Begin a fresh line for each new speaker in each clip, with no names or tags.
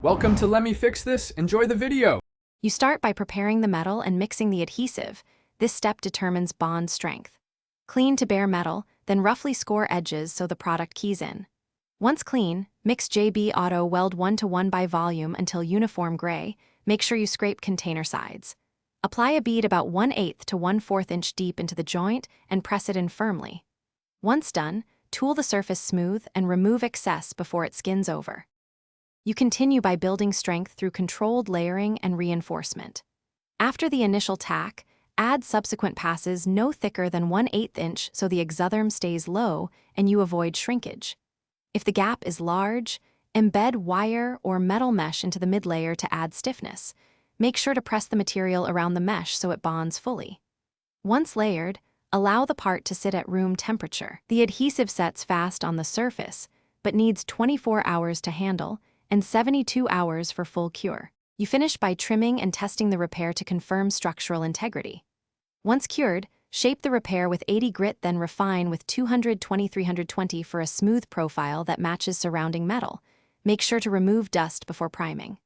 Welcome to Let Me Fix This. Enjoy the video.
You start by preparing the metal and mixing the adhesive. This step determines bond strength. Clean to bare metal, then roughly score edges so the product keys in. Once clean, mix JB Auto Weld 1:1 by volume until uniform gray. Make sure you scrape container sides. Apply a bead about 1/8 to 1/4 inch deep into the joint and press it in firmly. Once done, tool the surface smooth and remove excess before it skins over. You continue by building strength through controlled layering and reinforcement. After the initial tack, add subsequent passes no thicker than 1/8 inch so the exotherm stays low and you avoid shrinkage. If the gap is large, embed wire or metal mesh into the mid-layer to add stiffness. Make sure to press the material around the mesh so it bonds fully. Once layered, allow the part to sit at room temperature. The adhesive sets fast on the surface, but needs 24 hours to handle and 72 hours for full cure. You finish by trimming and testing the repair to confirm structural integrity. Once cured, shape the repair with 80 grit, then refine with 220-320 for a smooth profile that matches surrounding metal. Make sure to remove dust before priming.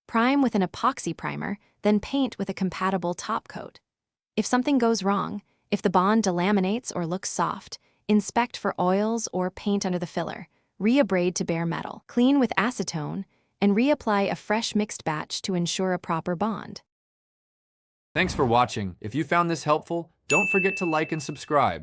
Prime with an epoxy primer, then paint with a compatible top coat. If something goes wrong, if the bond delaminates or looks soft, inspect for oils or paint under the filler. Re-abrade to bare metal. Clean with acetone, and reapply a fresh mixed batch to ensure a proper bond.
Thanks for watching. If you found this helpful, don't forget to like and subscribe.